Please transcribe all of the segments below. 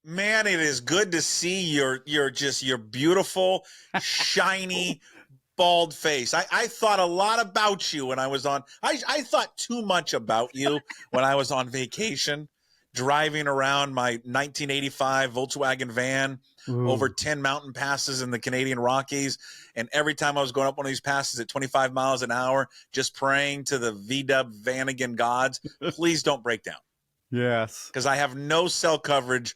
Man, it is good to see your beautiful, shiny, bald face. I thought a lot about you when I was on. I thought too much about you when I was on vacation, driving around my 1985 Volkswagen van over 10 mountain passes in the Canadian Rockies. And every time I was going up one of these passes at 25 miles an hour, just praying to the VW Vanagon gods, please don't break down. Yes. Because I have no cell coverage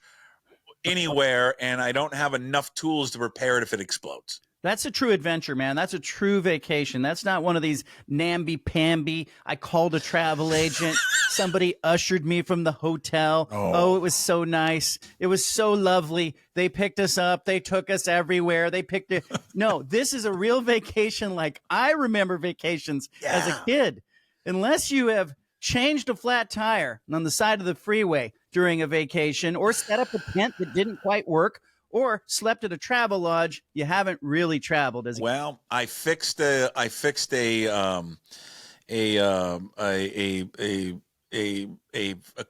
anywhere, and I don't have enough tools to repair it if it explodes. That's a true adventure, man. That's a true vacation. That's not one of these namby-pamby. I called a travel agent. Somebody ushered me from the hotel. Oh, it was so nice. It was so lovely. They picked us up. They took us everywhere. They picked it. No, this is a real vacation like I remember vacations as a kid. Unless you have changed a flat tire on the side of the freeway during a vacation, or set up a tent that didn't quite work, or slept at a travel lodge, you haven't really traveled as a Well, I fixed a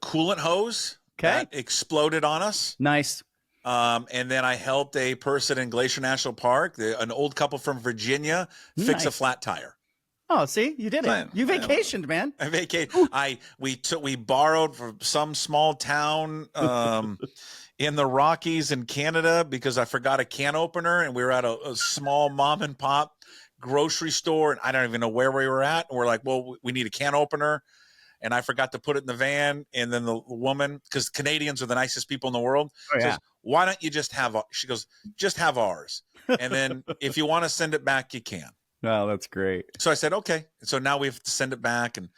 coolant hose that exploded on us. Nice. And then I helped a person in Glacier National Park, an old couple from Virginia, fix a flat tire. Oh, see, you did it. You vacationed, man. I vacationed. We borrowed from some small town in the Rockies in Canada because I forgot a can opener, and we were at a small mom and pop grocery store, and I don't even know where we were at. And we're like, well, we need a can opener, and I forgot to put it in the van. And then the woman, because Canadians are the nicest people in the world, says, why don't you just have? She goes, just have ours, and then if you want to send it back, you can. Oh, that's great. So I said, okay. So now we have to send it back, and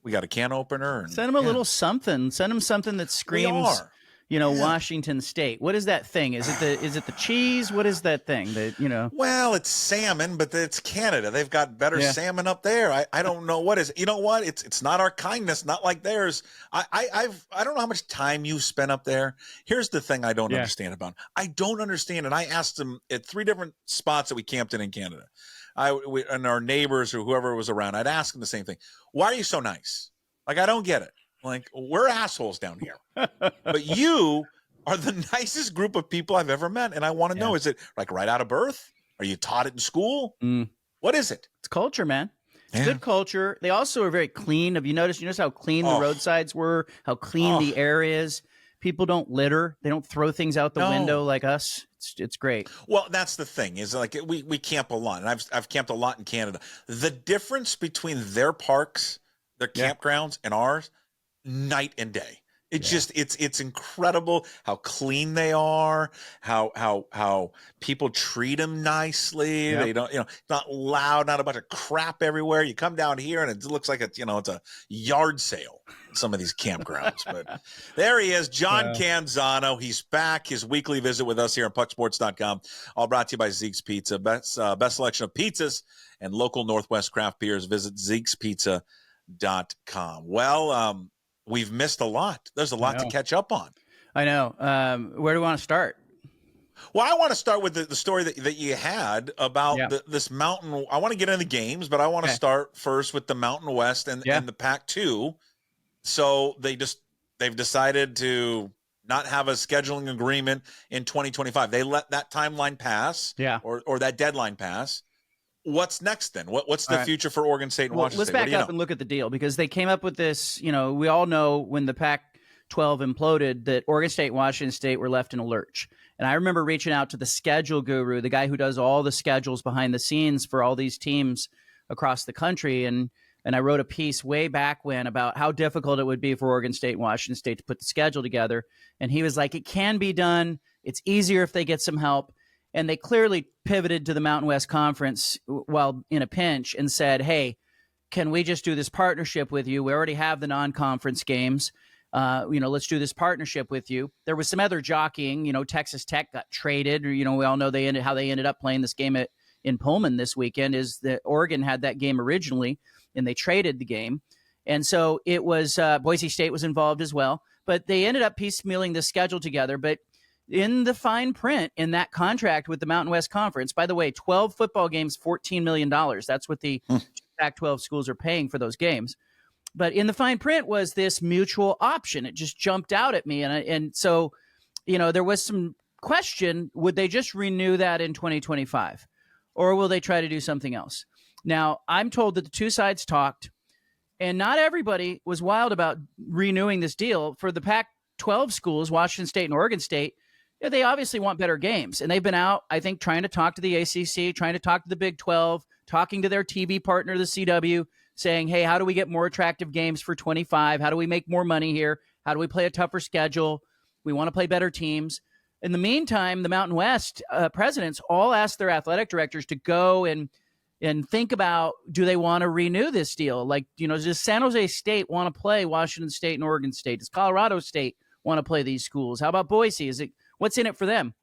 we got a can opener. And, send him a little something. Send him something that screams, Washington State. What is that thing? Is it the cheese? What is that thing that, Well, it's salmon, but it's Canada. They've got better salmon up there. I don't know what is. You know what? It's not our kindness, not like theirs. I don't know how much time you've spent up there. Here's the thing I don't understand about. I don't understand, and I asked them at 3 different spots that we camped in Canada. And our neighbors or whoever was around, I'd ask them the same thing. Why are you so nice? Like, I don't get it. Like, we're assholes down here. But you are the nicest group of people I've ever met. And I want to know, is it like right out of birth? Are you taught it in school? What is it? It's culture, man. It's good culture. They also are very clean. Have you noticed? You notice how clean the roadsides were, how clean the air is? People don't litter. They don't throw things out the window like us. It's great. Well, that's the thing is like we camp a lot, and I've camped a lot in Canada. The difference between their parks, their campgrounds, and ours, night and day. It's just it's incredible how clean they are, how people treat them nicely. They don't, not loud, not a bunch of crap everywhere. You come down here and it looks like it's a yard sale in some of these campgrounds. But there he is, John Canzano. He's back. His weekly visit with us here on pucksports.com. All brought to you by Zeke's Pizza. Best selection of pizzas and local Northwest craft beers. Visit Zeke'sPizza.com. Well, we've missed a lot. There's a lot to catch up on. I know. Where do we want to start? Well, I want to start with the story that you had about this mountain. I want to get into the games, but I want to start first with the Mountain West and the Pac-2. So they've decided to not have a scheduling agreement in 2025. They let that timeline pass, or that deadline pass. What's next then? What's the future for Oregon State and Washington State? Let's back up and look at the deal, because they came up with this. We all know when the Pac-12 imploded that Oregon State and Washington State were left in a lurch. And I remember reaching out to the schedule guru, the guy who does all the schedules behind the scenes for all these teams across the country. And I wrote a piece way back when about how difficult it would be for Oregon State and Washington State to put the schedule together. And he was like, it can be done. It's easier if they get some help. And they clearly pivoted to the Mountain West Conference while in a pinch and said, hey, can we just do this partnership with you? We already have the non-conference games. Let's do this partnership with you. There was some other jockeying. Texas Tech got traded. We all know how they ended up playing this game in Pullman this weekend, is that Oregon had that game originally, and they traded the game. And so it was Boise State was involved as well. But they ended up piecemealing the schedule together. But in the fine print in that contract with the Mountain West Conference, by the way, 12 football games, $14 million. That's what the Pac-12 schools are paying for those games. But in the fine print was this mutual option. It just jumped out at me. And so there was some question, would they just renew that in 2025 or will they try to do something else? Now, I'm told that the two sides talked and not everybody was wild about renewing this deal. For the Pac-12 schools, Washington State and Oregon State, they obviously want better games. And they've been out, I think, trying to talk to the ACC, trying to talk to the Big 12, talking to their TV partner, the CW, saying, hey, how do we get more attractive games for 25? How do we make more money here? How do we play a tougher schedule? We want to play better teams. In the meantime, the Mountain West presidents all asked their athletic directors to go and think about, do they want to renew this deal? Like, does San Jose State want to play Washington State and Oregon State? Does Colorado State want to play these schools? How about Boise? What's in it for them?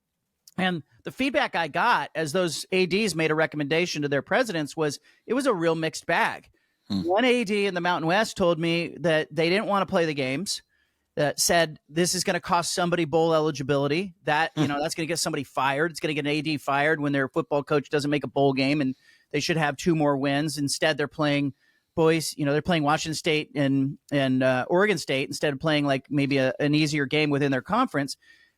And the feedback I got as those ADs made a recommendation to their presidents was it was a real mixed bag. One AD in the Mountain West told me that they didn't want to play the games, that said this is going to cost somebody bowl eligibility, that that's going to get somebody fired. It's going to get an AD fired when their football coach doesn't make a bowl game, and they should have 2 more wins. Instead, they're playing they're playing Washington State and Oregon State instead of playing like maybe an easier game within their conference.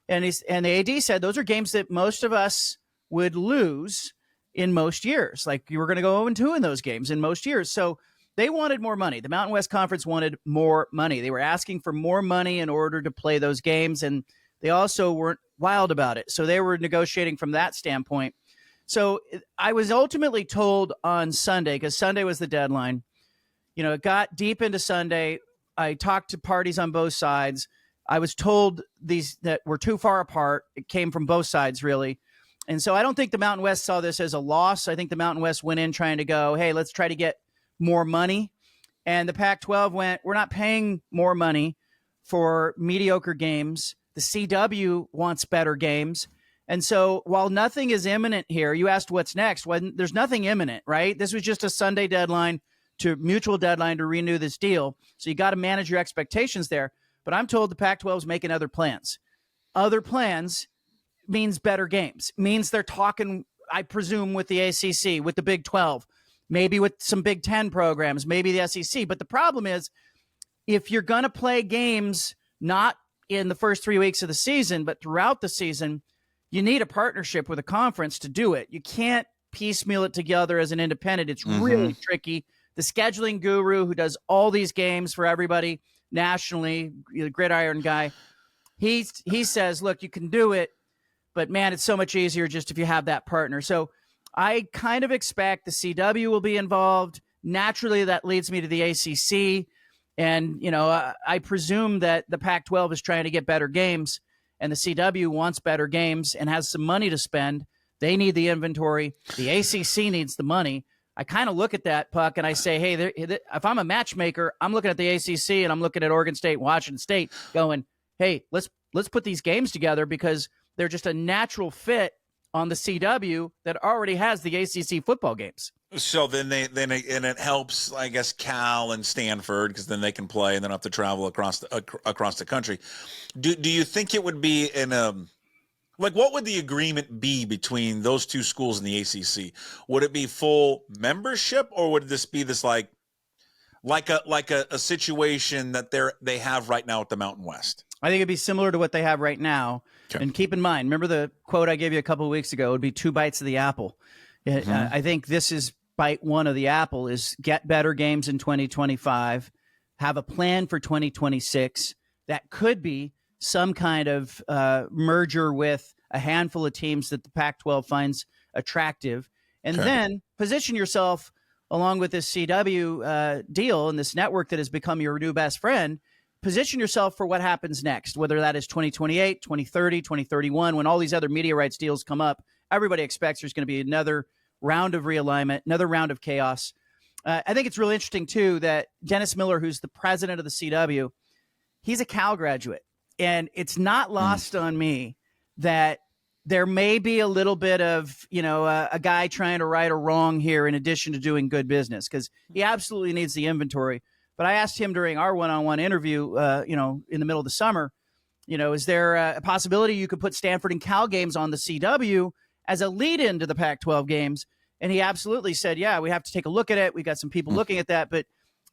And the AD said those are games that most of us would lose in most years. Like you were going to go 0-2 in those games in most years. So they wanted more money. The Mountain West Conference wanted more money. They were asking for more money in order to play those games, and they also weren't wild about it. So they were negotiating from that standpoint. So I was ultimately told on Sunday, because Sunday was the deadline, it got deep into Sunday. I talked to parties on both sides. I was told these that were too far apart. It came from both sides, really. And so I don't think the Mountain West saw this as a loss. I think the Mountain West went in trying to go, hey, let's try to get more money. And the Pac-12 went, we're not paying more money for mediocre games. The CW wants better games. And so while nothing is imminent here, you asked what's next. Well, there's nothing imminent, right? This was just a Sunday mutual deadline to renew this deal. So you got to manage your expectations there. But I'm told the Pac-12 is making other plans. Other plans means better games. Means they're talking, I presume, with the ACC, with the Big 12, maybe with some Big 10 programs, maybe the SEC. But the problem is, if you're going to play games not in the first 3 weeks of the season, but throughout the season, you need a partnership with a conference to do it. You can't piecemeal it together as an independent. It's really tricky. The scheduling guru who does all these games for everybody nationally, the gridiron guy, he says, look, you can do it, but man, it's so much easier just if you have that partner. So I kind of expect the CW will be involved. Naturally, that leads me to the ACC. And, I presume that the Pac-12 is trying to get better games, and the CW wants better games and has some money to spend. They need the inventory. The ACC needs the money. I kind of look at that, Puck, and I say, hey, if I'm a matchmaker, I'm looking at the ACC and I'm looking at Oregon State, Washington State, going, hey, let's put these games together because they're just a natural fit on the CW that already has the ACC football games. So then it helps, I guess, Cal and Stanford, because then they can play and then have to travel across the country. Do you think it would be what would the agreement be between those two schools in the ACC? Would it be full membership, or would this be this like a situation that they have right now at the Mountain West? I think it'd be similar to what they have right now. Okay. And keep in mind, remember the quote I gave you a couple of weeks ago? It would be 2 bites of the apple. I think this is bite 1 of the apple, is get better games in 2025, have a plan for 2026 that could be some kind of merger with a handful of teams that the Pac-12 finds attractive, and then position yourself along with this CW deal and this network that has become your new best friend. Position yourself for what happens next, whether that is 2028, 2030, 2031, when all these other media rights deals come up. Everybody expects there's going to be another round of realignment, another round of chaos. I think it's really interesting, too, that Dennis Miller, who's the president of the CW, he's a Cal graduate. And it's not lost on me that there may be a little bit of, a guy trying to right a wrong here in addition to doing good business, because he absolutely needs the inventory. But I asked him during our one-on-one interview, in the middle of the summer, is there a possibility you could put Stanford and Cal games on the CW as a lead-in to the Pac-12 games? And he absolutely said, yeah, we have to take a look at it. We got some people looking at that. But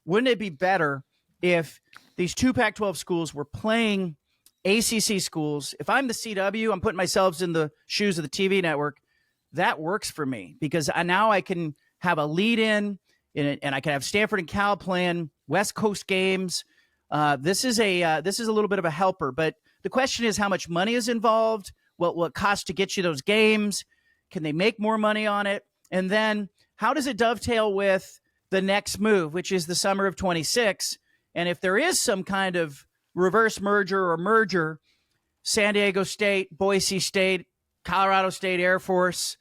wouldn't it be better if these 2 Pac-12 schools were playing ACC schools, if I'm the CW, I'm putting myself in the shoes of the TV network. That works for me because now I can have a lead in it, and I can have Stanford and Cal playing West Coast games. This is a little bit of a helper, but the question is how much money is involved, what it costs to get you those games, can they make more money on it, and then how does it dovetail with the next move, which is the summer of 26? And if there is some kind of reverse merger or merger, San Diego State, Boise State, Colorado State Air Force,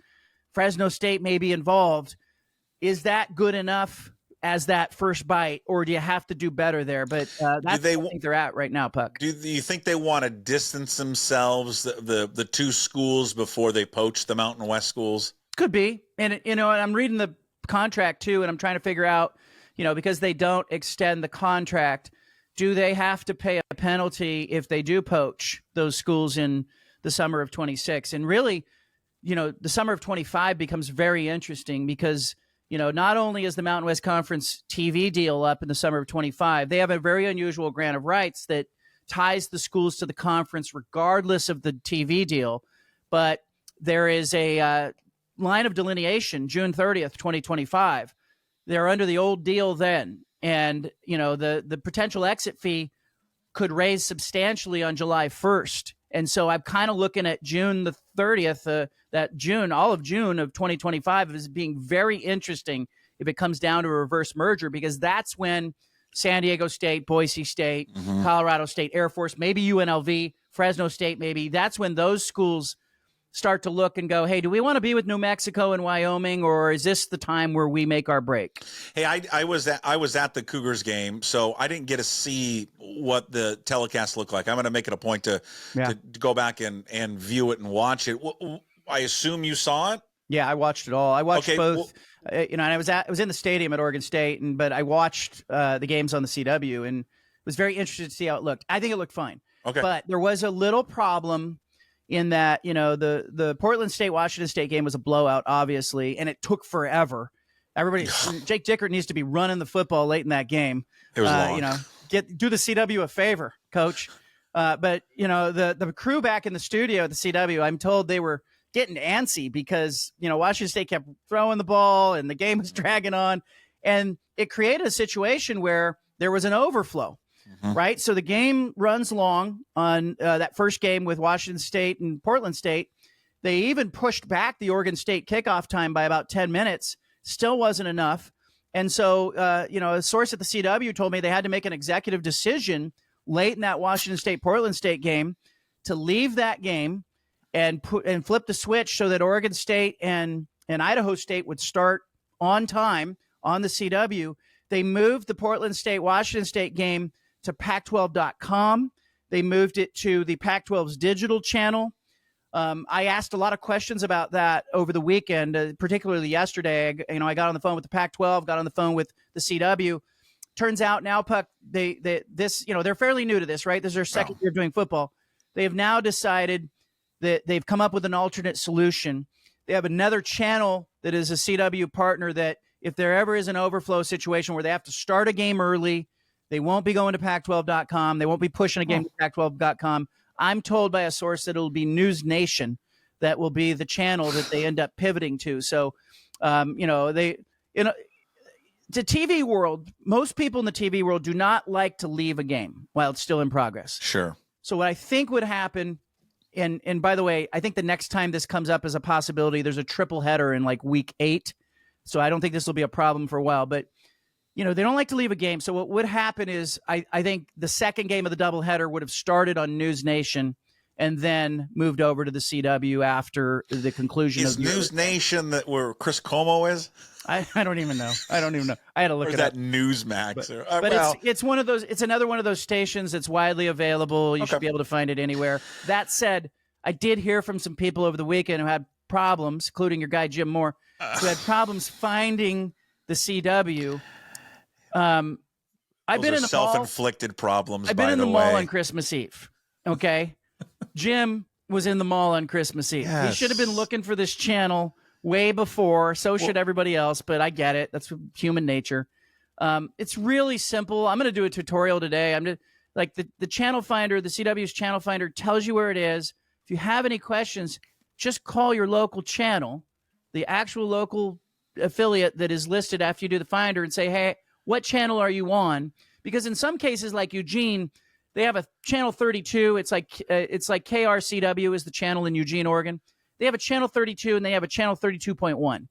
Fresno State may be involved. Is that good enough as that first bite, or do you have to do better there? But that's where I think they're at right now, Puck. Do you think they want to distance themselves, the two schools, before they poach the Mountain West schools? Could be. And, and I'm reading the contract, too, and I'm trying to figure out, because they don't extend the contract, do they have to pay a penalty if they do poach those schools in the summer of 26? And really, the summer of 25 becomes very interesting because, not only is the Mountain West Conference TV deal up in the summer of 25, they have a very unusual grant of rights that ties the schools to the conference regardless of the TV deal. But there is a line of delineation, June 30th, 2025. They're under the old deal then. And, the potential exit fee could raise substantially on July 1st. And so I'm kind of looking at June the 30th, all of June of 2025 as being very interesting if it comes down to a reverse merger, because that's when San Diego State, Boise State, Colorado State Air Force, maybe UNLV, Fresno State, maybe that's when those schools start to look and go, hey, do we want to be with New Mexico and Wyoming, or is this the time where we make our break? Hey, I was at the Cougars game, so I didn't get to see what the telecast looked like. I'm going to make it a point to go back and view it and watch it. I assume you saw it? Yeah, I watched it all. I watched both. And I was in the stadium at Oregon State, but I watched the games on the CW and was very interested to see how it looked. I think it looked fine. Okay. But there was a little problem in that, the Portland State-Washington State game was a blowout, obviously, and it took forever. Jake Dickert needs to be running the football late in that game. It was long. Do the CW a favor, coach. But, the crew back in the studio at the CW, I'm told they were getting antsy because, Washington State kept throwing the ball and the game was dragging on. And it created a situation where there was an overflow. Right. So the game runs long on that first game with Washington State and Portland State. They even pushed back the Oregon State kickoff time by about 10 minutes. Still wasn't enough. And so, a source at the CW told me they had to make an executive decision late in that Washington State-Portland State game to leave that game and flip the switch so that Oregon State and Idaho State would start on time on the CW. They moved the Portland State-Washington State game to Pac12.com. They moved it to the Pac-12's digital channel. I asked a lot of questions about that over the weekend, particularly yesterday. I got on the phone with the Pac-12, got on the phone with the CW. Turns out now, Puck, they're fairly new to this, right? This is their second year doing football. They have now decided that they've come up with an alternate solution. They have another channel that is a CW partner that if there ever is an overflow situation where they have to start a game early, they won't be going to Pac12.com. They won't be pushing a game to Pac12.com. I'm told by a source that it'll be News Nation that will be the channel that they end up pivoting to. So, the TV world, most people in the TV world do not like to leave a game while it's still in progress. Sure. So what I think would happen, and by the way, I think the next time this comes up as a possibility, there's a triple header in like week 8. So I don't think this will be a problem for a while, but they don't like to leave a game. So what would happen is I think the second game of the doubleheader would have started on News Nation and then moved over to the CW after the conclusion of News Nation where Chris Como is? I don't even know. I had to look or it that up. Newsmax. But it's one of those. It's another one of those stations that's widely available. You should be able to find it anywhere. That said, I did hear from some people over the weekend who had problems, including your guy Jim Moore, who had problems finding the CW. I've been in the self-inflicted problems. I've been in the mall on Christmas Eve. Okay, Jim was in the mall on Christmas Eve. Yes. He should have been looking for this channel way before. So should everybody else. But I get it. That's human nature. It's really simple. I'm going to do a tutorial today. like the channel finder, the CW's channel finder tells you where it is. If you have any questions, just call your local channel, the actual local affiliate that is listed after you do the finder, and say, hey, what channel are you on? Because in some cases, like Eugene, they have a channel 32. It's like KRCW is the channel in Eugene, Oregon. They have a channel 32 and they have a channel 32.1.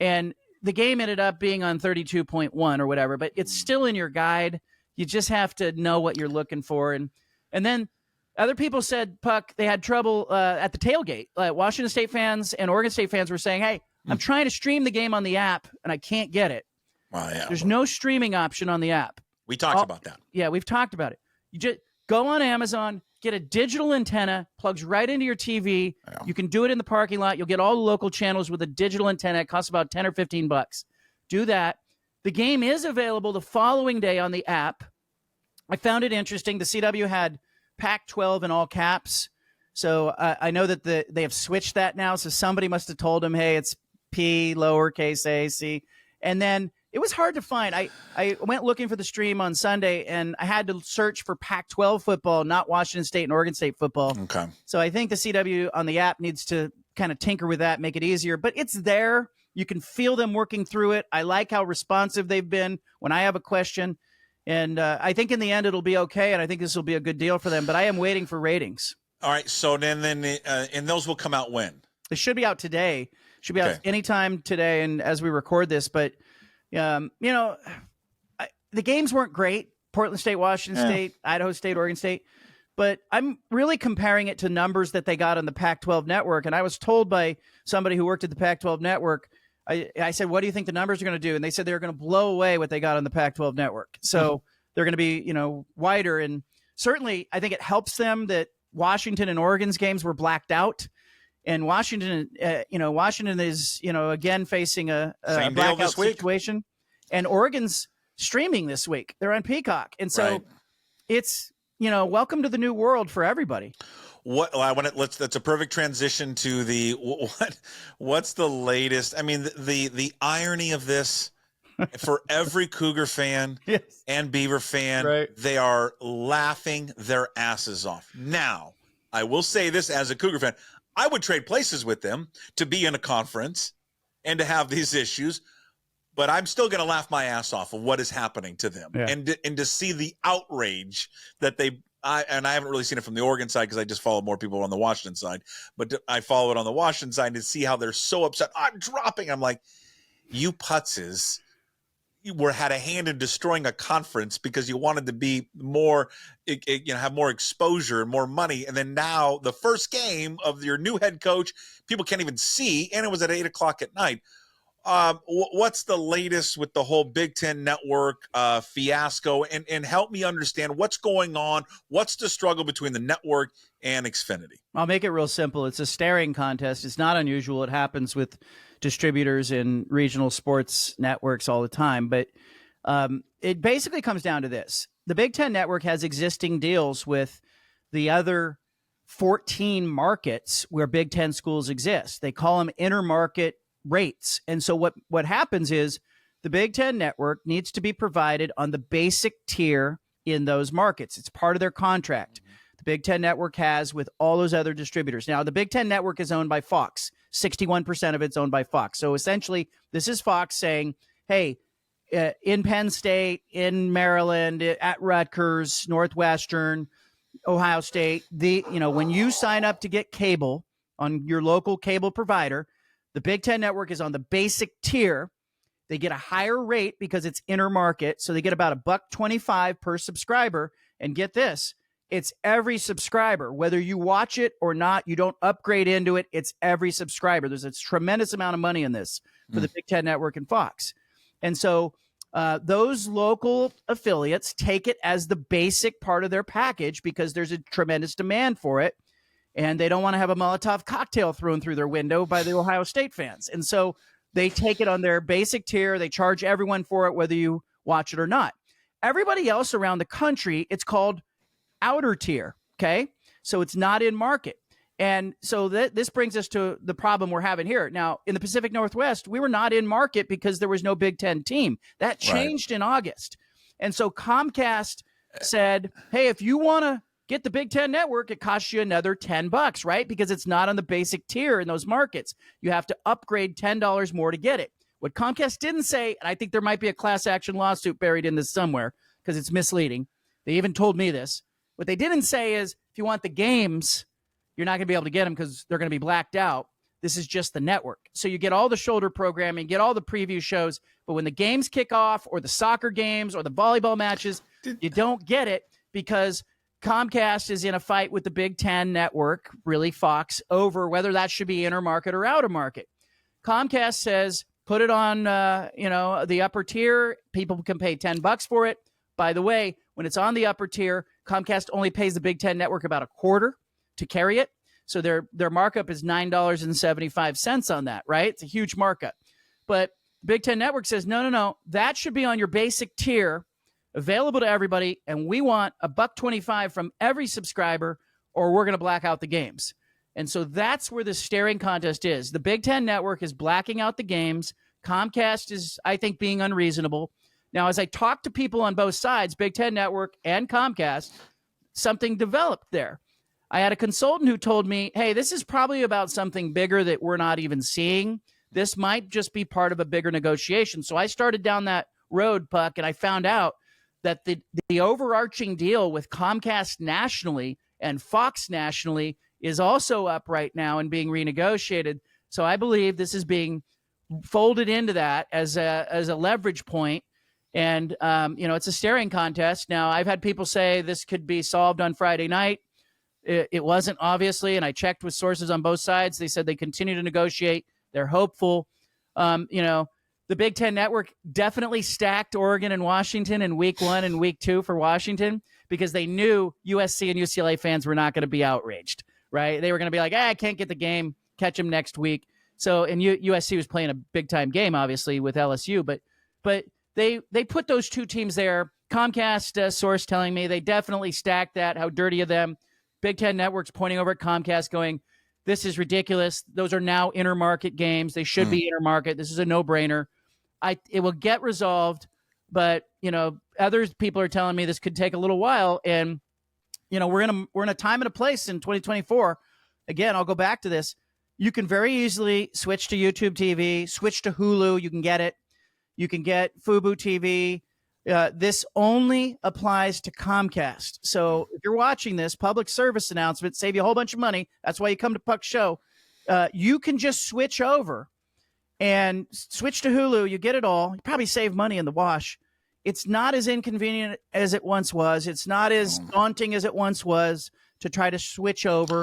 And the game ended up being on 32.1 or whatever, but it's still in your guide. You just have to know what you're looking for. And then other people said, Puck, they had trouble at the tailgate. Washington State fans and Oregon State fans were saying, hey, I'm trying to stream the game on the app and I can't get it. Well, yeah. There's no streaming option on the app. We talked about that. Yeah, we've talked about it. You just go on Amazon, get a digital antenna, plugs right into your TV. Yeah. You can do it in the parking lot. You'll get all the local channels with a digital antenna. It costs about $10 or $15. Do that. The game is available the following day on the app. I found it interesting. The CW had Pac-12 in all caps. So I know that they have switched that now. So somebody must have told them, hey, it's P, lowercase a, C. And then it was hard to find. I went looking for the stream on Sunday, and I had to search for Pac-12 football, not Washington State and Oregon State football. Okay. So I think the CW on the app needs to kind of tinker with that, make it easier. But it's there. You can feel them working through it. I like how responsive they've been when I have a question. And I think in the end it'll be okay, and I think this will be a good deal for them. But I am waiting for ratings. All right. So then and those will come out when? They should be out today. Should be out anytime today, and as we record this. But the games weren't great. Portland State, Washington State, Idaho State, Oregon State. But I'm really comparing it to numbers that they got on the Pac-12 network. And I was told by somebody who worked at the Pac-12 network, I said, what do you think the numbers are going to do? And they said they're going to blow away what they got on the Pac-12 network. So they're going to be, wider. And certainly I think it helps them that Washington and Oregon's games were blacked out. And Washington is, again, facing a blackout situation. And Oregon's streaming this week. They're on Peacock. And so it's, welcome to the new world for everybody. That's a perfect transition to what's the latest? I mean, the irony of this for every Cougar fan and Beaver fan, they are laughing their asses off. Now, I will say this as a Cougar fan, I would trade places with them to be in a conference and to have these issues, but I'm still going to laugh my ass off of what is happening to them and to see the outrage that I haven't really seen it from the Oregon side because I just follow more people on the Washington side, but I follow it on the Washington side to see how they're so upset. I'm dropping. I'm like, you putzes, had a hand in destroying a conference because you wanted to be more, have more exposure and more money. And then now the first game of your new head coach, people can't even see. And it was at 8:00 at night. What's the latest with the whole Big Ten Network fiasco? And help me understand what's going on. What's the struggle between the network and Xfinity? I'll make it real simple. It's a staring contest. It's not unusual. It happens with distributors and regional sports networks all the time. But it basically comes down to this. The Big Ten Network has existing deals with the other 14 markets where Big Ten schools exist. They call them intermarket rates. And so what happens is the Big Ten Network needs to be provided on the basic tier in those markets. It's part of their contract. The Big Ten Network has with all those other distributors. Now, the Big Ten Network is owned by Fox. 61% of it's owned by Fox. So essentially, this is Fox saying, hey, in Penn State, in Maryland, at Rutgers, Northwestern, Ohio State, when you sign up to get cable on your local cable provider, the Big Ten Network is on the basic tier. They get a higher rate because it's intermarket. So they get about $1.25 per subscriber. And get this, it's every subscriber. Whether you watch it or not, you don't upgrade into it. It's every subscriber. There's a tremendous amount of money in this for the Big Ten Network and Fox. And so those local affiliates take it as the basic part of their package because there's a tremendous demand for it. And they don't want to have a Molotov cocktail thrown through their window by the Ohio State fans. And so they take it on their basic tier. They charge everyone for it, whether you watch it or not. Everybody else around the country, it's called outer tier. Okay. So it's not in market. And so this brings us to the problem we're having here. Now, in the Pacific Northwest, we were not in market because there was no Big Ten team. That changed in August. And so Comcast said, hey, if you want to get the Big Ten Network, it costs you another $10, right? Because it's not on the basic tier in those markets. You have to upgrade $10 more to get it. What Comcast didn't say, and I think there might be a class action lawsuit buried in this somewhere because it's misleading. They even told me this. What they didn't say is if you want the games, you're not going to be able to get them because they're going to be blacked out. This is just the network. So you get all the shoulder programming, get all the preview shows, but when the games kick off or the soccer games or the volleyball matches, you don't get it because Comcast is in a fight with the Big Ten Network, really Fox, over whether that should be inner market or outer market. Comcast says, put it on the upper tier. People can pay $10 for it. By the way, when it's on the upper tier, Comcast only pays the Big Ten Network about a quarter to carry it. So their markup is $9.75 on that, right? It's a huge markup. But Big Ten Network says, no, that should be on your basic tier, available to everybody, and we want $1.25 from every subscriber, or we're going to black out the games. And so that's where the staring contest is. The Big Ten Network is blacking out the games. Comcast is, I think, being unreasonable. Now, as I talk to people on both sides, Big Ten Network and Comcast, something developed there. I had a consultant who told me, hey, this is probably about something bigger that we're not even seeing. This might just be part of a bigger negotiation. So I started down that road, Puck, and I found out that the overarching deal with Comcast nationally and Fox nationally is also up right now and being renegotiated. So I believe this is being folded into that as a leverage point. And, it's a staring contest. Now, I've had people say this could be solved on Friday night. It wasn't, obviously, and I checked with sources on both sides. They said they continue to negotiate. They're hopeful. The Big Ten Network definitely stacked Oregon and Washington in week 1 and week 2 for Washington because they knew USC and UCLA fans were not going to be outraged, right? They were going to be like, I can't get the game, catch them next week. So, and USC was playing a big-time game, obviously, with LSU, but they put those two teams there. Comcast source telling me they definitely stacked that. How dirty of them. Big Ten Network's pointing over at Comcast going, this is ridiculous. Those are now intermarket games. They should be intermarket. This is a no-brainer. It will get resolved, but, other people are telling me this could take a little while. And, we're in a time and a place in 2024. Again, I'll go back to this. You can very easily switch to YouTube TV, switch to Hulu. You can get it. You can get Fubo TV. This only applies to Comcast. So if you're watching this public service announcement, save you a whole bunch of money. That's why you come to Puck's show. You can just switch over and switch to Hulu. You get it all. You probably save money in the wash. It's not as inconvenient as it once was. It's not as daunting as it once was to try to switch over.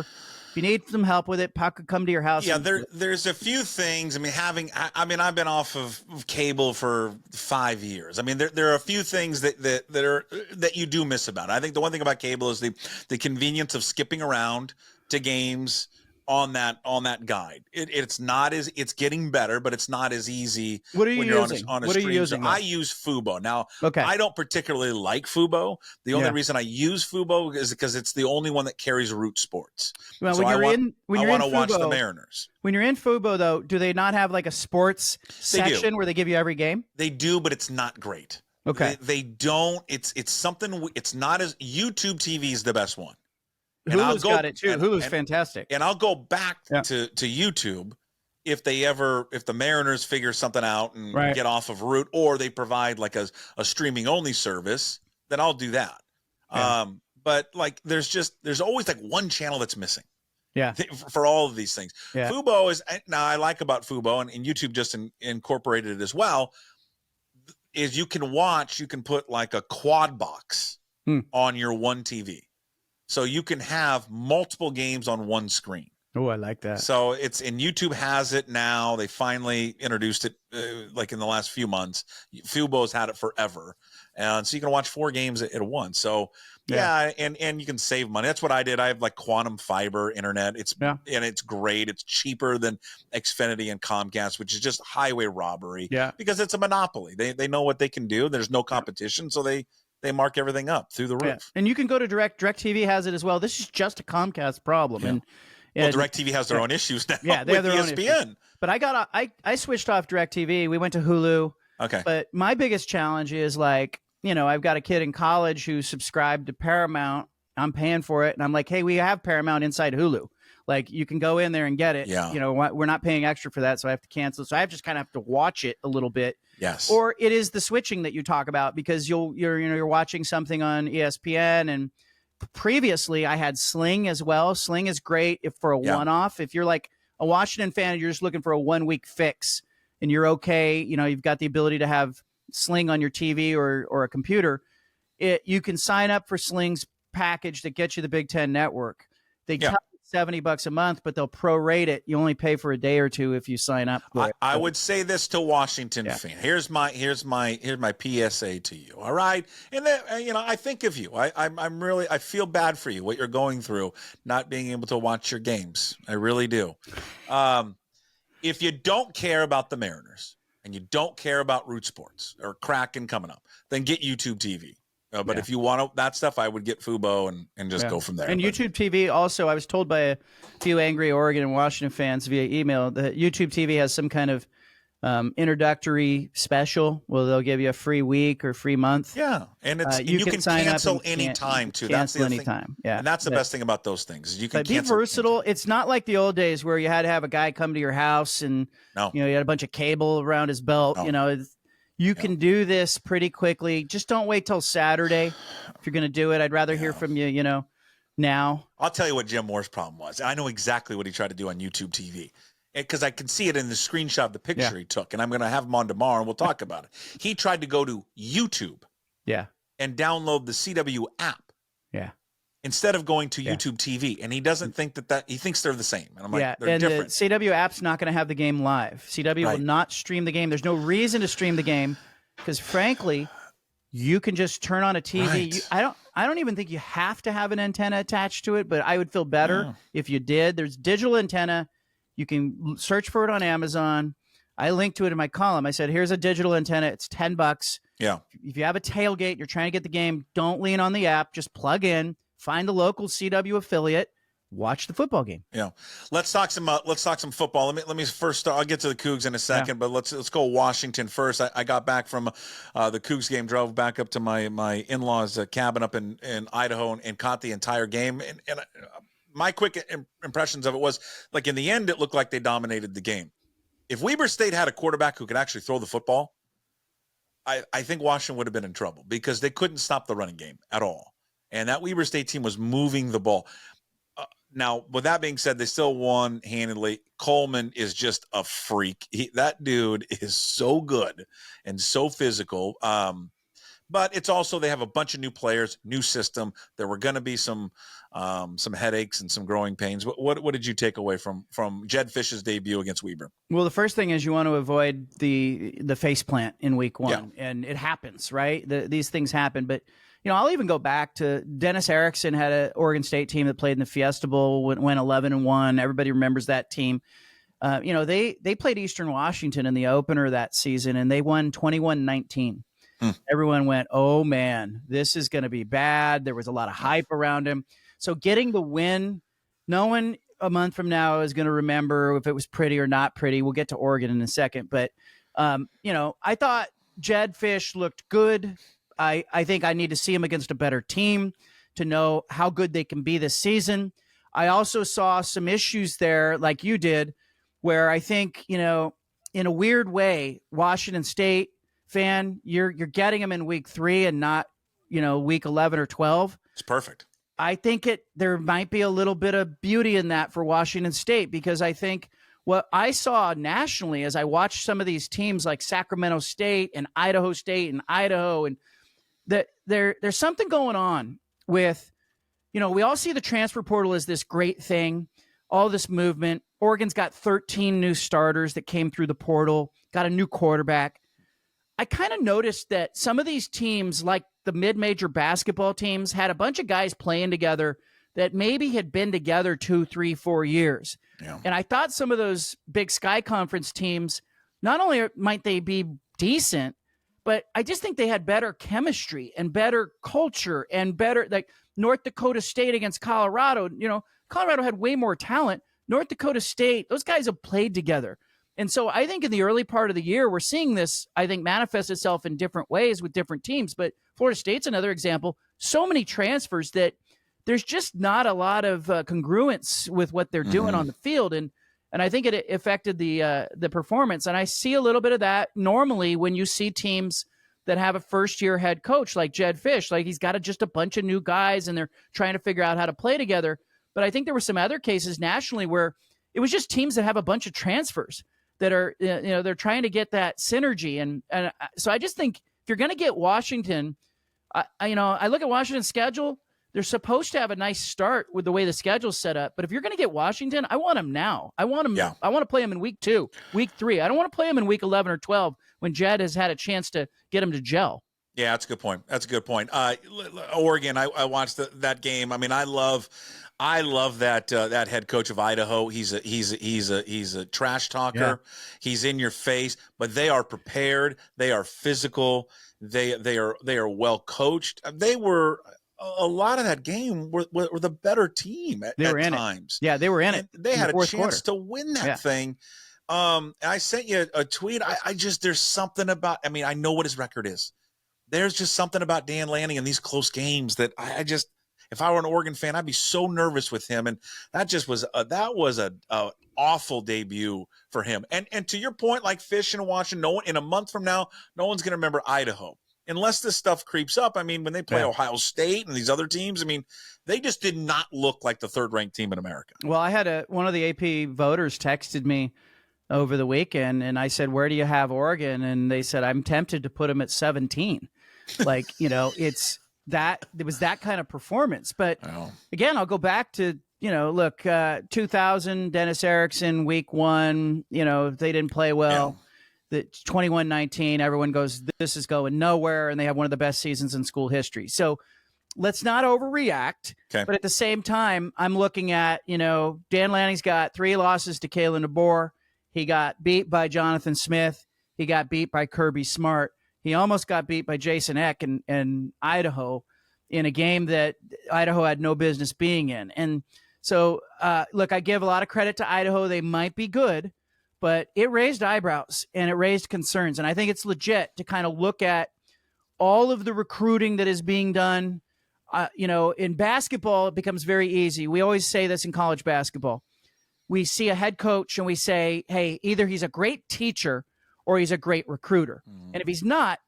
If you need some help with it, Puck could come to your house. Yeah, there's a few things. I've been off of cable for 5 years. There are a few things that you do miss about it. I think the one thing about cable is the convenience of skipping around to games on that guide. It's getting better, but it's not as easy. What are you when you're using? on a What stream. are you using? So I use Fubo. Now, okay. I don't particularly like Fubo. The only reason I use Fubo is because it's the only one that carries Root Sports. Well, so I want to watch the Mariners. When you're in Fubo, though, do they not have like a sports section where they give you every game? They do, but it's not great. Okay. They don't. It's something. It's not as YouTube TV is the best one. Hulu's got it too. Hulu's fantastic. And I'll go back to YouTube if the Mariners figure something out and get off of Root, or they provide like a streaming only service, then I'll do that. Yeah. But like there's always like one channel that's missing. Yeah. For all of these things. Yeah. Fubo is now I like about Fubo and YouTube just incorporated it as well. Is you can put like a quad box on your one TV. So you can have multiple games on one screen. Oh, I like that. So YouTube has it now. They finally introduced it like in the last few months. Fubo's had it forever. And so you can watch 4 games at once. So and you can save money. That's what I did. I have like quantum fiber internet. And it's great. It's cheaper than Xfinity and Comcast, which is just highway robbery. Yeah. Because it's a monopoly. They know what they can do. There's no competition. So they mark everything up through the roof. Yeah. And you can go to DirecTV has it as well. This is just a Comcast problem. Yeah. And DirecTV has their own issues now. Yeah, they have their ESPN. own issues. But I switched off DirecTV. We went to Hulu. Okay. But my biggest challenge is like, I've got a kid in college who subscribed to Paramount. I'm paying for it. And I'm like, hey, we have Paramount inside Hulu. Like, you can go in there and get it. Yeah. We're not paying extra for that, so I have to cancel. So I just kind of have to watch it a little bit. Yes. Or it is the switching that you talk about, because you're watching something on ESPN, and previously I had Sling as well. Sling is great for a one-off. If you're like a Washington fan and you're just looking for a 1-week fix and you're okay, you've got the ability to have Sling on your TV or a computer, you can sign up for Sling's package that gets you the Big Ten Network. They tell you $70 a month, but they'll prorate it. You only pay for a day or two if you sign up. I would say this to Washington fan. Here's my PSA to you. All right, and then, I think of you. I feel bad for you, what you're going through, not being able to watch your games. I really do. If you don't care about the Mariners and you don't care about Root Sports or Kraken coming up, then get YouTube TV. But if you want that stuff, I would get Fubo and just go from there. And YouTube TV also, I was told by a few angry Oregon and Washington fans via email that YouTube TV has some kind of introductory special where they'll give you a free week or free month. Yeah, and you can cancel anytime too. That's the thing. Yeah, and that's the best thing about those things. You can be versatile. It's not like the old days where you had to have a guy come to your house and you had a bunch of cable around his belt. You can do this pretty quickly. Just don't wait till Saturday if you're going to do it. I'd rather hear from you, now. I'll tell you what Jim Moore's problem was. I know exactly what he tried to do on YouTube TV, because I can see it in the screenshot of the picture he took, and I'm going to have him on tomorrow, and we'll talk about it. He tried to go to YouTube and download the CW app instead of going to YouTube TV, and he doesn't think that he thinks they're the same. And I'm like, they're different. The CW app's not going to have the game live. CW will not stream the game. There's no reason to stream the game because, frankly, you can just turn on a TV. Right. I don't even think you have to have an antenna attached to it, but I would feel better if you did. There's digital antenna. You can search for it on Amazon. I linked to it in my column. I said, here's a digital antenna. It's $10. Yeah. If you have a tailgate, you're trying to get the game, don't lean on the app. Just plug in. Find the local CW affiliate, watch the football game. Yeah, let's talk some football. Let me first start. I'll get to the Cougs in a second, but let's go Washington first. I got back from the Cougs game, drove back up to my in-laws' cabin up in Idaho, and caught the entire game. And my quick impressions of it was, like, in the end, it looked like they dominated the game. If Weber State had a quarterback who could actually throw the football, I think Washington would have been in trouble because they couldn't stop the running game at all. And that Weber State team was moving the ball. Now, with that being said, they still won handedly. Coleman is just a freak. That dude is so good and so physical. But it's also, they have a bunch of new players, new system. There were going to be some headaches and some growing pains. What did you take away from Jed Fish's debut against Weber? Well, the first thing is you want to avoid the face plant in week one, and it happens, right? These things happen, but. I'll even go back to Dennis Erickson had an Oregon State team that played in the Fiesta Bowl, went 11-1. Everybody remembers that team. They played Eastern Washington in the opener that season, and they won 21-19. Everyone went, oh, man, this is going to be bad. There was a lot of hype around him. So getting the win, no one a month from now is going to remember if it was pretty or not pretty. We'll get to Oregon in a second. But, I thought Jed Fish looked good. I think I need to see him against a better team to know how good they can be this season. I also saw some issues there, like you did, where I think, in a weird way, Washington State fan, you're getting them in week 3 and not, week 11 or 12. It's perfect. I think there might be a little bit of beauty in that for Washington State, because I think what I saw nationally as I watched some of these teams like Sacramento State and Idaho State and Idaho, and that there's something going on with, we all see the transfer portal as this great thing, all this movement. Oregon's got 13 new starters that came through the portal, got a new quarterback. I kind of noticed that some of these teams, like the mid-major basketball teams, had a bunch of guys playing together that maybe had been together 2, 3, 4 years. Yeah. And I thought some of those Big Sky Conference teams, not only might they be decent, but I just think they had better chemistry and better culture and better, like North Dakota State against Colorado. Colorado had way more talent. North Dakota State, those guys have played together. And so I think in the early part of the year, we're seeing this, I think, manifest itself in different ways with different teams. But Florida State's another example. So many transfers that there's just not a lot of congruence with what they're doing on the field. And I think it affected the performance. And I see a little bit of that normally when you see teams that have a first-year head coach like Jed Fish. Like, he's got just a bunch of new guys, and they're trying to figure out how to play together. But I think there were some other cases nationally where it was just teams that have a bunch of transfers that are, they're trying to get that synergy. And so I just think if you're going to get Washington, I look at Washington's schedule. They're supposed to have a nice start with the way the schedule's set up. But if you're going to get Washington, I want them now. I want them. Yeah. I want to play them in week 2, week 3. I don't want to play them in week 11 or 12 when Jed has had a chance to get them to gel. Yeah, that's a good point. Oregon, I watched that game. I mean, I love that head coach of Idaho. He's a trash talker. Yeah. He's in your face, but they are prepared. They are physical. They are well coached. They were. A lot of that game were the better team at times. Yeah, they were in it. They had a chance to win that thing. I sent you a tweet. I just, there's something about, I mean, I know what his record is. There's just something about Dan Lanning in these close games that I just, if I were an Oregon fan, I'd be so nervous with him. And that just was, a awful debut for him. And to your point, like Fish and Washington, in a month from now, no one's going to remember Idaho. Unless this stuff creeps up. I mean, when they play Ohio State and these other teams, I mean, they just did not look like the third-ranked team in America. Well, I had one of the AP voters texted me over the weekend, and I said, where do you have Oregon? And they said, I'm tempted to put them at 17. Like, it was that kind of performance. But again, I'll go back to, 2000, Dennis Erickson, week 1, they didn't play well. Yeah. The 21-19, everyone goes, this is going nowhere, and they have one of the best seasons in school history. So let's not overreact. Okay. But at the same time, I'm looking at, Dan Lanning's got 3 losses to Kalen DeBoer. He got beat by Jonathan Smith. He got beat by Kirby Smart. He almost got beat by Jason Eck in Idaho in a game that Idaho had no business being in. And so, look, I give a lot of credit to Idaho. They might be good. But it raised eyebrows and it raised concerns. And I think it's legit to kind of look at all of the recruiting that is being done. In basketball, it becomes very easy. We always say this in college basketball. We see a head coach and we say, hey, either he's a great teacher or he's a great recruiter. Mm-hmm. And if he's not,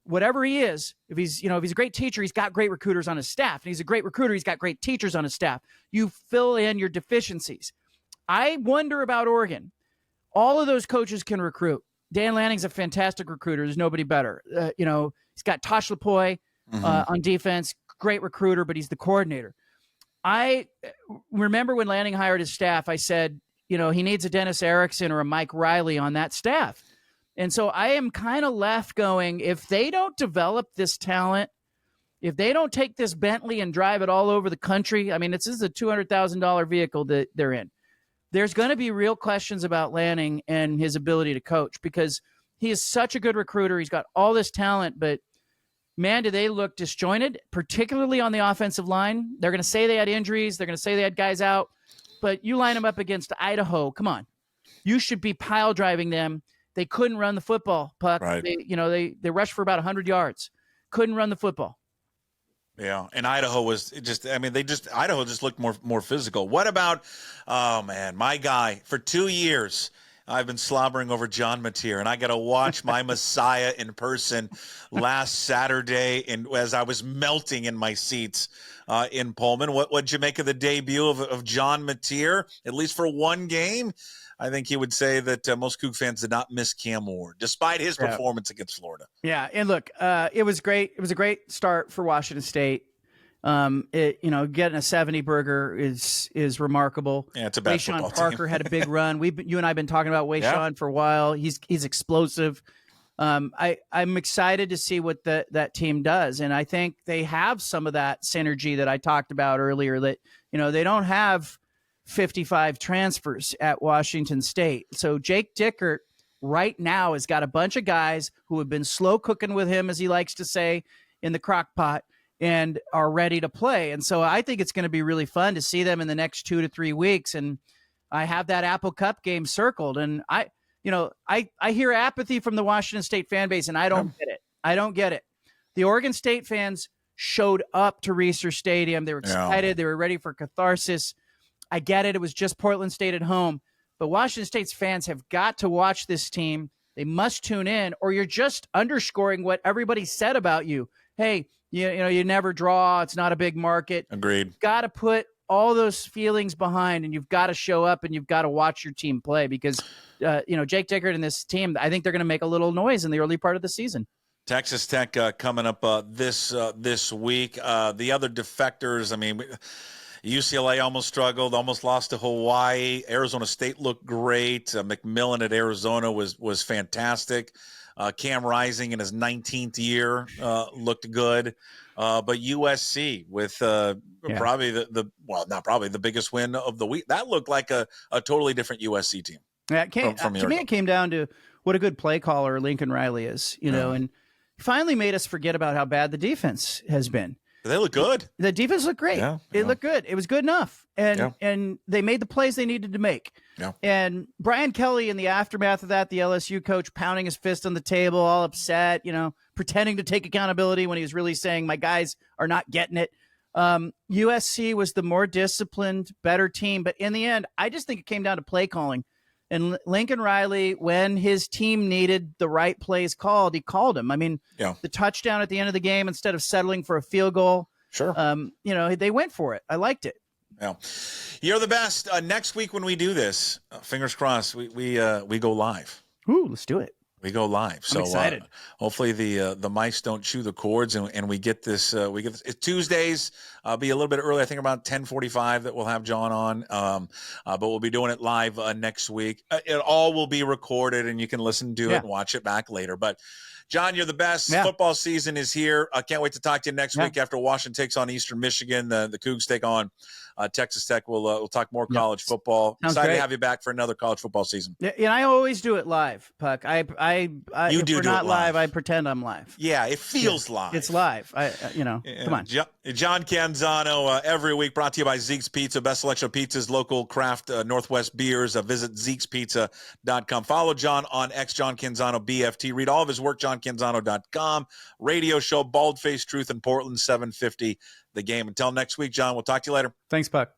whatever he is, if he's a great teacher, he's got great recruiters on his staff. And he's a great recruiter, he's got great teachers on his staff. You fill in your deficiencies. I wonder about Oregon. All of those coaches can recruit. Dan Lanning's a fantastic recruiter. There's nobody better. He's got Tosh Lapoy on defense, great recruiter, but he's the coordinator. I remember when Lanning hired his staff, I said, he needs a Dennis Erickson or a Mike Riley on that staff. And so I am kind of left going, if they don't develop this talent, if they don't take this Bentley and drive it all over the country, I mean, this is a $200,000 vehicle that they're in. There's going to be real questions about Lanning and his ability to coach because he is such a good recruiter. He's got all this talent, but man, do they look disjointed, particularly on the offensive line. They're going to say they had injuries. They're going to say they had guys out, but you line them up against Idaho. Come on. You should be pile driving them. They couldn't run the football, Puck. Right. They rushed for about 100 yards. Couldn't run the football. Yeah, and Idaho was Idaho just looked more physical. What about, my guy, for 2 years, I've been slobbering over John Mateer, and I got to watch my Messiah in person last Saturday and as I was melting in my seats in Pullman. What'd you make of the debut of John Mateer, at least for one game? I think he would say that most Coug fans did not miss Cam Ward, despite his performance against Florida. Yeah, and look, it was great. It was a great start for Washington State. Getting a 70 burger is remarkable. Yeah, it's a bad football team. Parker had a big run. You and I have been talking about Wayshawn for a while. He's explosive. I'm excited to see what that team does, and I think they have some of that synergy that I talked about earlier. That they don't have 55 transfers at Washington State. So Jake Dickert right now has got a bunch of guys who have been slow cooking with him, as he likes to say, in the crock pot, and are ready to play. And so I think it's going to be really fun to see them in the next 2 to 3 weeks. And I have that Apple Cup game circled. And I hear apathy from the Washington State fan base, and I don't get it. I don't get it. The Oregon State fans showed up to Reser Stadium. They were excited. Yeah. They were ready for catharsis. I get it. It was just Portland State at home. But Washington State's fans have got to watch this team. They must tune in, or you're just underscoring what everybody said about you. Hey, you never draw. It's not a big market. Agreed. You've got to put all those feelings behind, and you've got to show up, and you've got to watch your team play because, Jake Dickert and this team, I think they're going to make a little noise in the early part of the season. Texas Tech coming up this week. The other defectors, I mean, UCLA almost struggled, almost lost to Hawaii. Arizona State looked great. McMillan at Arizona was fantastic. Cam Rising in his 19th year looked good. But USC with probably the biggest win of the week. That looked like a totally different USC team. Yeah, to me, it came down to what a good play caller Lincoln Riley is, and finally made us forget about how bad the defense has been. They look good. The defense looked great. It looked good. It was good enough. And they made the plays they needed to make. Yeah. And Brian Kelly, in the aftermath of that, the LSU coach pounding his fist on the table, all upset, pretending to take accountability when he was really saying, my guys are not getting it. USC was the more disciplined, better team. But in the end, I just think it came down to play calling. And Lincoln Riley, when his team needed the right plays called, he called them. I mean, the touchdown at the end of the game, instead of settling for a field goal, they went for it. I liked it. Yeah, you're the best. Next week when we do this, fingers crossed, we go live. Ooh, let's do it. We go live. I'm excited. Hopefully the mice don't chew the cords and we get this. It's Tuesdays. Be a little bit early. I think about 10:45 that we'll have John on. But we'll be doing it live next week. It all will be recorded and you can listen to it and watch it back later. But John, you're the best. Football season is here. I can't wait to talk to you next week after Washington takes on Eastern Michigan. The Cougs take on Texas Tech. We'll talk more college football. Sounds Excited great. to have you back for another college football season. Yeah, and I always do it live, Puck. If we're not live, I pretend I'm live. Yeah, it feels live. It's live. Come on. John Canzano every week, brought to you by Zeke's Pizza, best selection of pizzas, local craft Northwest beers. Visit Zeke'sPizza.com. Follow John on X, John Canzano BFT. Read all of his work, JohnCanzano.com. Radio show, Bald Face Truth in Portland, 750 The Game. Until next week, John, we'll talk to you later. Thanks, Puck.